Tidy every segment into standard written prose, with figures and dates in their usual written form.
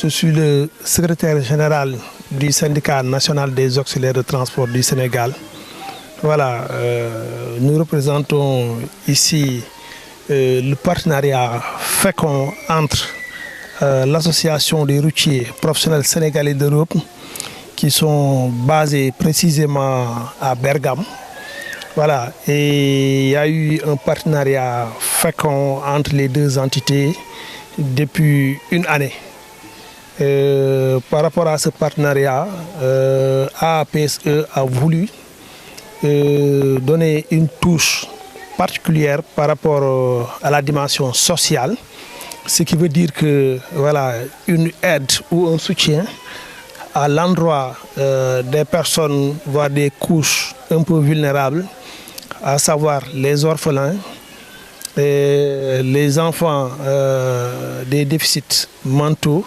je suis le secrétaire général du syndicat national des auxiliaires de transport du Sénégal. Voilà, nous représentons ici le partenariat fécond entre l'association des routiers professionnels sénégalais d'Europe qui sont basés précisément à Bergame. Voilà, et il y a eu un partenariat fécond entre les deux entités depuis une année. Par rapport à ce partenariat, AAPSE a voulu donner une touche particulière par rapport à la dimension sociale, ce qui veut dire que voilà, une aide ou un soutien à l'endroit des personnes, voire des couches un peu vulnérables, à savoir les orphelins, les enfants des déficits mentaux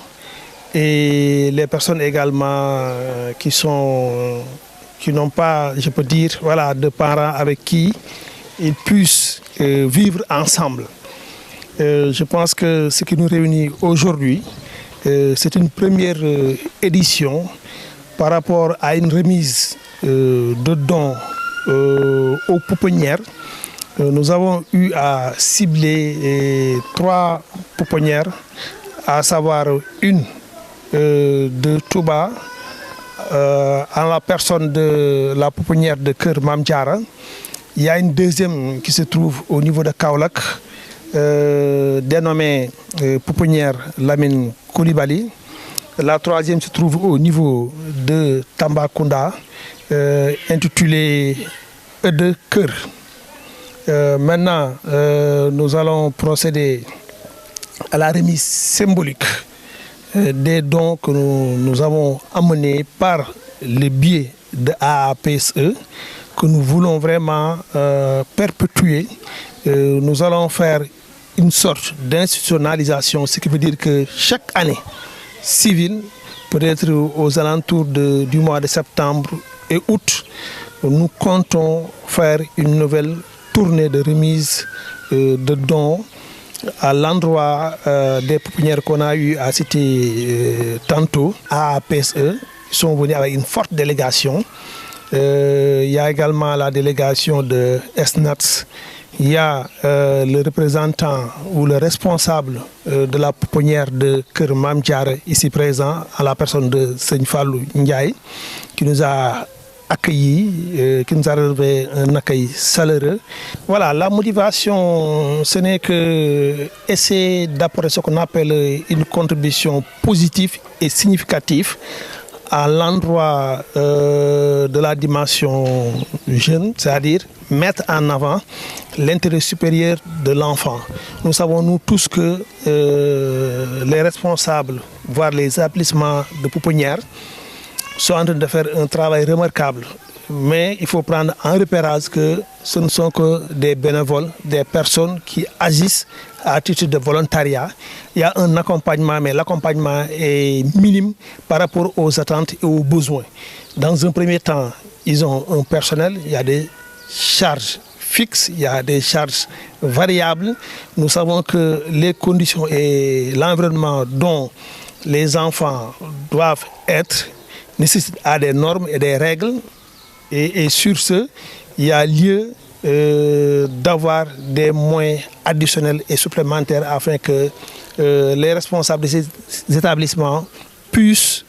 et les personnes également qui n'ont pas, je peux dire, voilà, de parents avec qui ils puissent vivre ensemble. Je pense que ce qui nous réunit aujourd'hui, c'est une première édition par rapport à une remise de dons aux pouponnières. Nous avons eu à cibler 3 pouponnières, à savoir une de Touba, en la personne de la pouponnière de Keur Mame Diarra. Il y a une deuxième qui se trouve au niveau de Kaolack, dénommée pouponnière Lamine Coulibaly. La troisième se trouve au niveau de Tambacounda, intitulée de Keur. Maintenant, nous allons procéder à la remise symbolique des dons que nous avons amenés par le biais de AAPSE, que nous voulons vraiment perpétuer. Nous allons faire une sorte d'institutionnalisation, ce qui veut dire que chaque année civile, peut-être aux alentours du mois de septembre et août, nous comptons faire une nouvelle tournée de remise de dons à l'endroit des pouponnières qu'on a eu à citer tantôt. AAPSE, ils sont venus avec une forte délégation. Il y a également la délégation de SNATS. Il y a le représentant ou le responsable de la pouponnière de Keur Mame Diarra ici présent, à la personne de Seigne Fallou Ndiaye, qui nous a accueillis, qui nous a réservé un accueil chaleureux. Voilà, la motivation, ce n'est que essayer d'apporter ce qu'on appelle une contribution positive et significative à l'endroit de la dimension jeune, c'est-à-dire mettre en avant l'intérêt supérieur de l'enfant. Nous savons, nous tous, que les responsables, voire les établissements de pouponnières, sont en train de faire un travail remarquable. Mais il faut prendre en repérage que ce ne sont que des bénévoles, des personnes qui agissent à titre de volontariat. Il y a un accompagnement, mais l'accompagnement est minime par rapport aux attentes et aux besoins. Dans un premier temps, ils ont un personnel, il y a des charges fixes, il y a des charges variables. Nous savons que les conditions et l'environnement dont les enfants doivent être nécessitent à des normes et des règles. Et sur ce, il y a lieu d'avoir des moyens additionnels et supplémentaires afin que les responsables de ces établissements puissent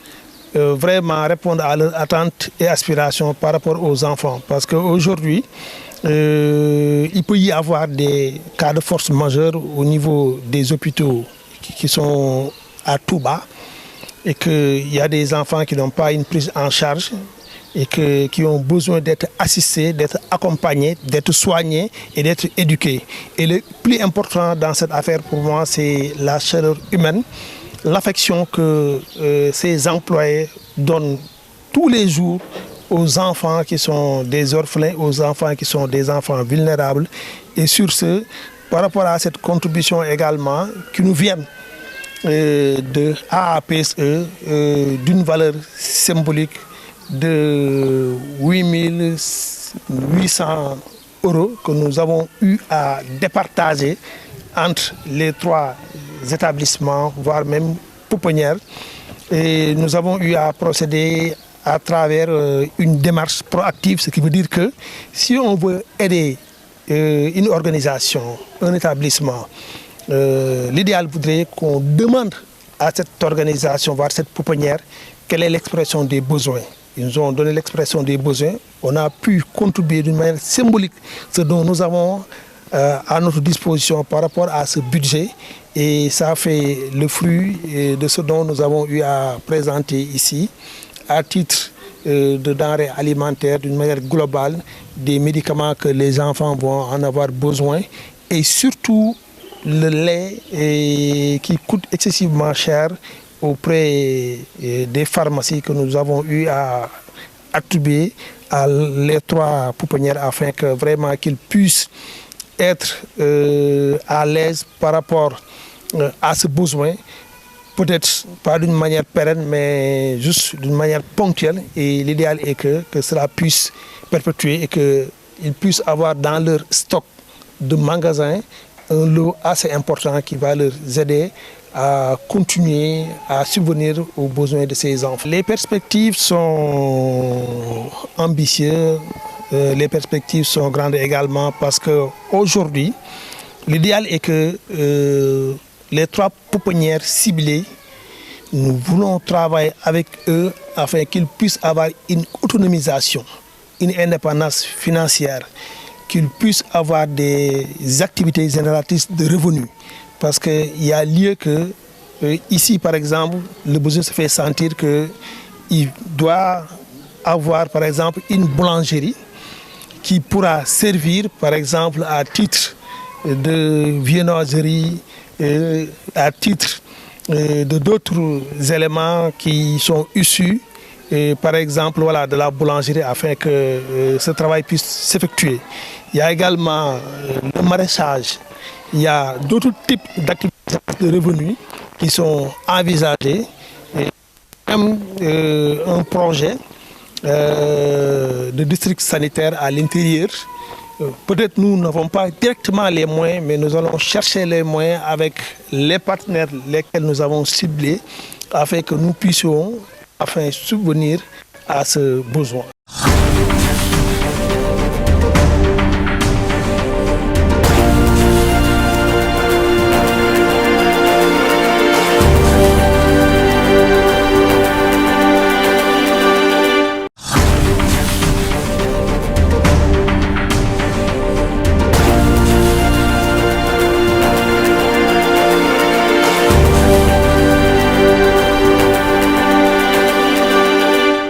vraiment répondre à leurs attentes et aspirations par rapport aux enfants. Parce qu'aujourd'hui, il peut y avoir des cas de force majeure au niveau des hôpitaux qui sont à tout bas, et qu'il y a des enfants qui n'ont pas une prise en charge et qui ont besoin d'être assistés, d'être accompagnés, d'être soignés et d'être éduqués. Et le plus important dans cette affaire pour moi, c'est la chaleur humaine, l'affection que ces employés donnent tous les jours aux enfants qui sont des orphelins, aux enfants qui sont des enfants vulnérables. Et sur ce, par rapport à cette contribution également, qui nous vient de AAPSE, d'une valeur symbolique de 8 800 € que nous avons eu à départager entre les 3 établissements, voire même pouponnières. Et nous avons eu à procéder à travers une démarche proactive, ce qui veut dire que si on veut aider une organisation, un établissement, l'idéal voudrait qu'on demande à cette organisation, voire cette pouponnière, quelle est l'expression des besoins. Ils nous ont donné l'expression des besoins. On a pu contribuer d'une manière symbolique ce dont nous avons à notre disposition par rapport à ce budget. Et ça fait le fruit de ce dont nous avons eu à présenter ici, à titre de denrées alimentaires d'une manière globale, des médicaments que les enfants vont en avoir besoin et surtout le lait qui coûte excessivement cher auprès des pharmacies que nous avons eu à attribuer à les 3 pouponnières afin que vraiment qu'ils puissent être à l'aise par rapport à ce besoin, peut-être pas d'une manière pérenne, mais juste d'une manière ponctuelle. Et l'idéal est que cela puisse perpétuer et qu'ils puissent avoir dans leur stock de magasins un lot assez important qui va leur aider à continuer à subvenir aux besoins de ces enfants. Les perspectives sont ambitieuses, les perspectives sont grandes également parce qu'aujourd'hui, l'idéal est que les 3 pouponnières ciblées, nous voulons travailler avec eux afin qu'ils puissent avoir une autonomisation, une indépendance financière, qu'ils puissent avoir des activités génératrices de revenus. Parce qu'il y a lieu que, ici par exemple, le besoin se fait sentir qu'il doit avoir par exemple une boulangerie qui pourra servir par exemple à titre de viennoiserie, à titre de d'autres éléments qui sont issus, par exemple voilà, de la boulangerie afin que ce travail puisse s'effectuer. Il y a également le maraîchage, il y a d'autres types d'activités de revenus qui sont envisagés, et même un projet de district sanitaire à l'intérieur. Peut-être nous n'avons pas directement les moyens, mais nous allons chercher les moyens avec les partenaires lesquels nous avons ciblés afin que nous puissions subvenir à ce besoin.